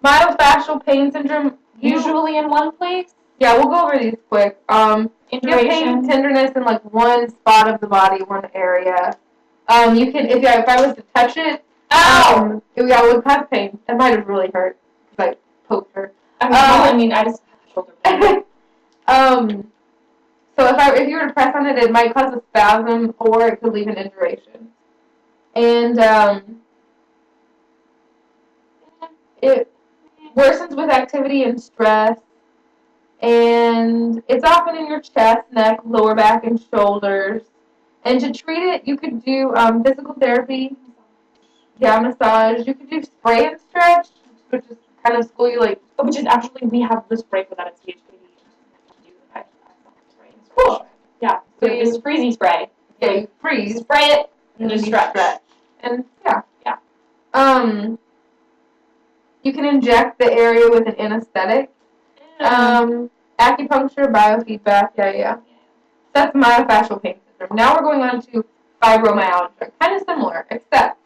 Myofascial pain syndrome, usually in one place. Yeah, we'll go over these quick. You have pain, tenderness in like one spot of the body, one area. You can, if I was to touch it, I would have pain. That might have really hurt because I poked her. I just shoulder pain. So if you were to press on it, it might cause a spasm or it could leave an induration. And it worsens with activity and stress. And it's often in your chest, neck, lower back, and shoulders. And to treat it, you could do physical therapy, massage. You could do spray and stretch, which is kind of school you like. Which is actually, we have the spray for that at CHPD. Cool. Yeah. So this freezy spray. Yeah, you freeze. Spray it and just stretch. And yeah. You can inject the area with an anesthetic. Acupuncture, biofeedback, That's myofascial pain syndrome. Now we're going on to fibromyalgia. Kind of similar, except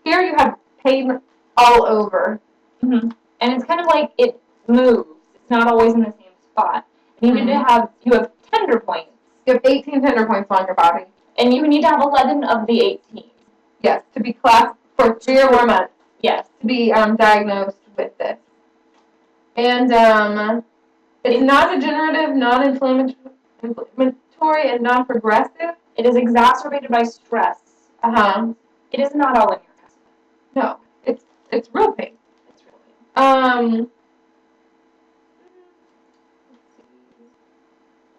here you have pain all over. Mm-hmm. And it's kind of like it moves. It's not always in the same spot. You need to have, you have tender points. You have 18 tender points on your body. And you need to have 11 of the 18. Yes, to be classed for 3 or more months. Yes. To be diagnosed with this. And it's non-degenerative, non-inflammatory, and non-progressive. It is exacerbated by stress. It is not all in your head. No, it's real pain. It's real pain.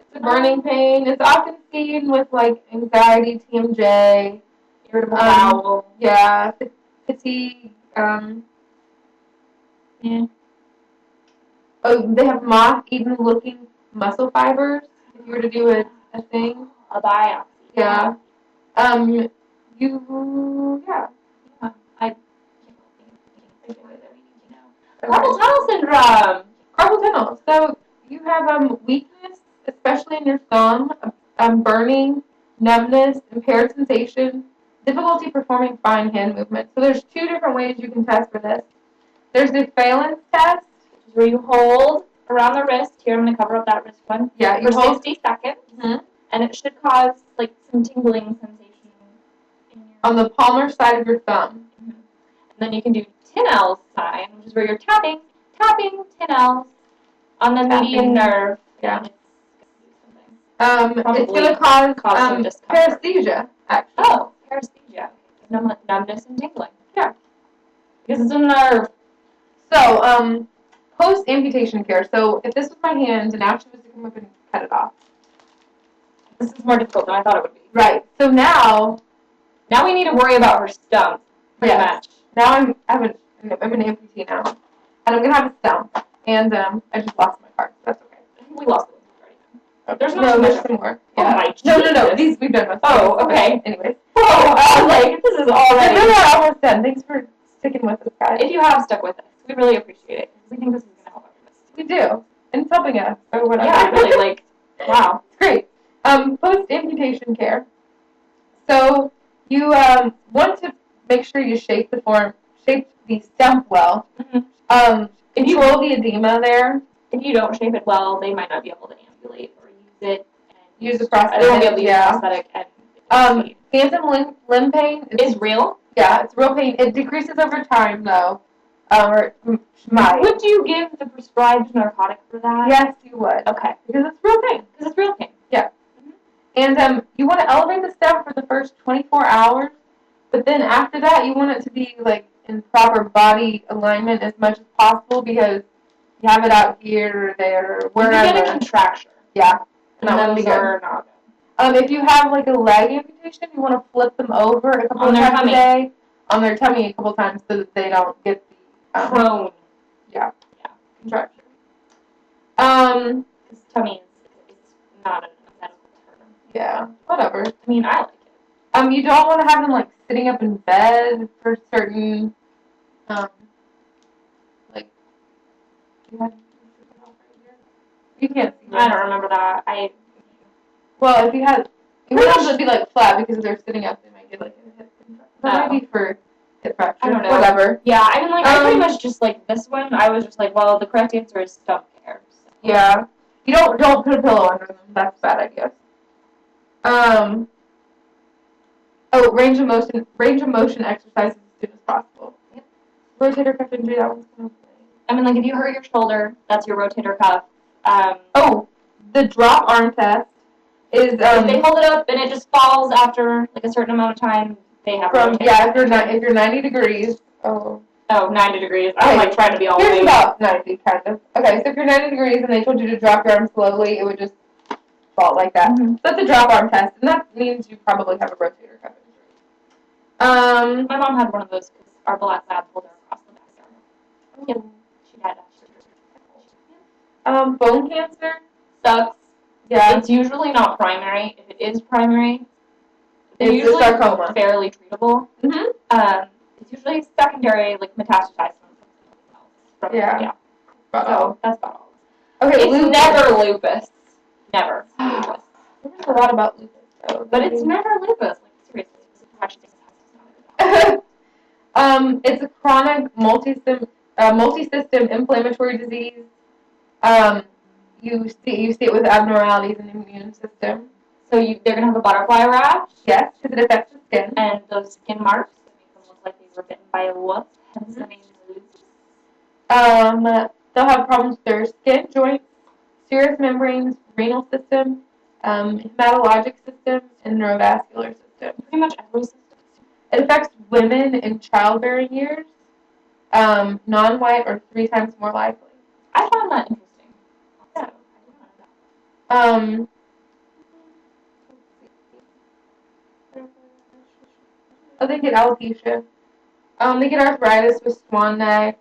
It's a burning pain. It's often seen with like anxiety, TMJ, irritable bowel. Fatigue. They have moth-eaten looking muscle fibers. If you were to do a thing. A biopsy. Yeah. I carpal tunnel syndrome. Carpal tunnel. So you have weakness, especially in your thumb, burning, numbness, impaired sensation, difficulty performing fine hand movements. So there's 2 different ways you can test for this. There's the Phalen's test, which is where you hold around the wrist. Here, I'm going to cover up that wrist one. Yeah, for 60 seconds. Mm-hmm. And it should cause like some tingling sensation on the palmar side of your thumb. Mm-hmm. And then you can do Tinel's sign, which is where you're tapping Tinel's on the median nerve. Yeah. It's going to cause some paresthesia, actually. Oh, paresthesia. Numbness and tingling. Yeah. Because it's a nerve. So, post-amputation care. So, if this was my hand and now she was to come up and cut it off. This is more difficult than I thought it would be. Right. So now we need to worry about her stump. Pretty much. Now I'm an amputee now. And I'm going to have a stump. And I just lost my card. That's okay. I think we lost the one already. There's some more. Yeah. Oh my Jesus. No. These we've done with. Oh, okay. Anyways. Oh, I was like, this is already. No, we're almost done. Thanks for sticking with us, guys. If you have stuck with us, we really appreciate it. We think this is going to help us. We do. And it's helping us. Or whatever. Yeah, really, wow. It's great. Post-amputation care. So you want to make sure you shape the stump well. Mm-hmm. Control the edema there. If you don't shape it well, they might not be able to ambulate or use it. Use the prosthetic. They won't be able to use the prosthetic. Phantom limb pain is real. Yeah, it's real pain. It decreases over time, though. Or might. Would you give the prescribed narcotic for that? Yes, you would. Okay. Because it's real pain. Yeah. Mm-hmm. And you want to elevate the stump for the first 24 hours, but then after that, you want it to be like in proper body alignment as much as possible because you have it out here or there or wherever. You get a contracture. Yeah. And those are not good. If you have like a leg amputation, you want to flip them over a couple times a day on their tummy a couple times so that they don't get the prone. Yeah. Contraction. Because tummy is not a medical term. Yeah. Whatever. I mean, I like it. You don't want to have them like sitting up in bed for certain you can't see. I don't remember that. Well, if you want them to be like flat because if they're sitting up, they might get like a hip contraction. That might be for hip fracture. I don't know. Whatever. Yeah, I mean, like, I pretty much just, like, this one, I was just like, well, the correct answer is stump care. So. Yeah. You don't put a pillow under them. That's a bad idea. Range of motion exercises as soon as possible. Yep. Rotator cuff injury, that one's kind of funny. I mean, like, if you hurt your shoulder, that's your rotator cuff. The drop arm test is if they hold it up and it just falls after like a certain amount of time, they have if you're 90 degrees. Oh, 90 degrees. I'm like trying to be all. Here's about 90, kind of. Okay, so if you're 90 degrees and they told you to drop your arm slowly, it would just fall like that. Mm-hmm. So that's a drop arm test, and that means you probably have a rotator cuff injury. My mom had one of those because our black lab pulled her across the back. Yep, she had that. Bone cancer sucks. Yeah. It's usually not primary. If it is primary, it's usually sarcoma. Fairly treatable. Mm-hmm. It's usually secondary, like metastasized from yeah. So that's about all. Okay, it's lupus. never lupus. Never lupus. There's a lot about lupus, though. But it's never lupus. Like seriously, it's a chronic multi-system inflammatory disease. You see it with abnormalities in the immune system. So they're gonna have a butterfly rash. Yes, because it affects the skin. And those skin marks that make them look like they were bitten by a wolf. Hence the name lupus. They'll have problems with their skin, joints, serous membranes, renal system, hematologic system, and neurovascular system. Pretty much every system. It affects women in childbearing years, non-white, or 3 times more likely. I found that interesting. They get alopecia. They get arthritis with swan neck.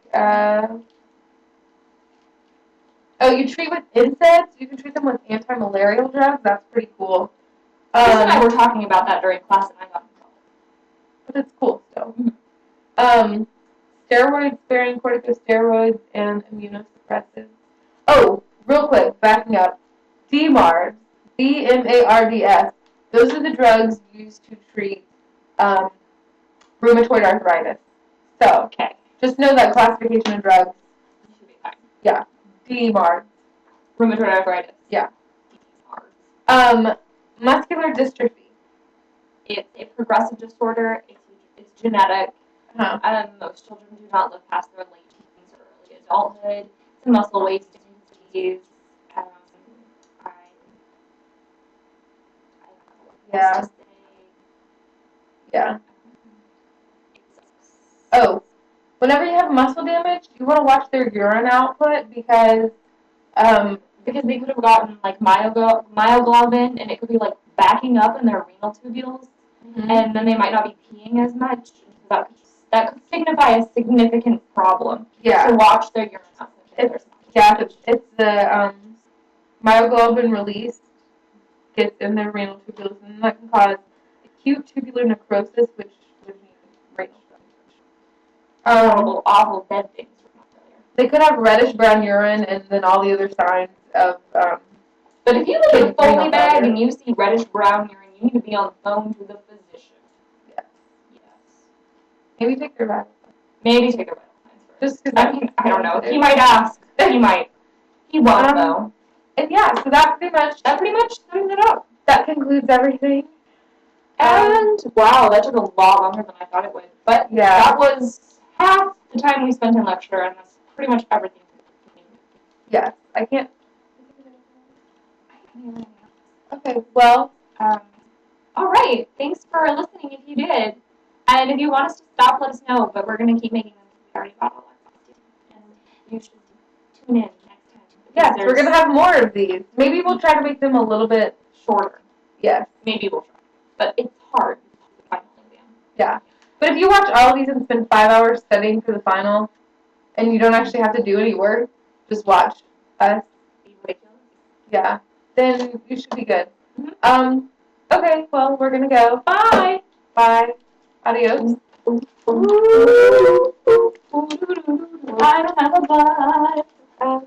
You treat with NSAIDs. You can treat them with anti-malarial drugs. That's pretty cool. Chris and I were talking about that during class, and I got in trouble. But it's cool still. Steroid-sparing corticosteroids and immunosuppressants. Oh, real quick, backing up. DMARDs, DMARDS. Those are the drugs used to treat rheumatoid arthritis. So, okay, just know that classification of drugs. You should be fine. Yeah, DMARDs. Rheumatoid arthritis. Yeah. Muscular dystrophy. It's a progressive disorder. It's genetic. Most children do not live past their late teens or early adulthood. It's a muscle wasting disease. Yeah. Oh, whenever you have muscle damage, you want to watch their urine output because they could have gotten like myoglobin, and it could be like backing up in their renal tubules, and then they might not be peeing as much. That could signify a significant problem. Yeah. So watch their urine output. It's the myoglobin release gets in their renal tubules, and that can cause acute tubular necrosis, which would mean renal damage. Awful dead things. They could have reddish-brown urine and then all the other signs of. But if you look at a Foley bag and you see reddish-brown urine, you need to be on the phone to the physician. Yes. Maybe take their vitals. Maybe take their vitals first. Just because I don't know. He might ask. He might. He won't though. And yeah, so that pretty much sums it up. That concludes everything. And wow, that took a lot longer than I thought it would. But yeah, that was half the time we spent in lecture, and that's pretty much everything. Yes, I can't. Okay, well, all right. Thanks for listening if you did. And if you want us to stop, let us know. But we're going to keep making them. We already got all our costumes. And you should tune in next time. Yes, we're going to have more of these. Maybe we'll try to make them a little bit shorter. Yes. Maybe we'll try. But it's hard. Yeah. But if you watch all of these and spend 5 hours studying for the final, and you don't actually have to do any work, just watch us. Yeah. Then you should be good. Okay, well, we're gonna go. Bye. Bye. Adios. I don't have a bye.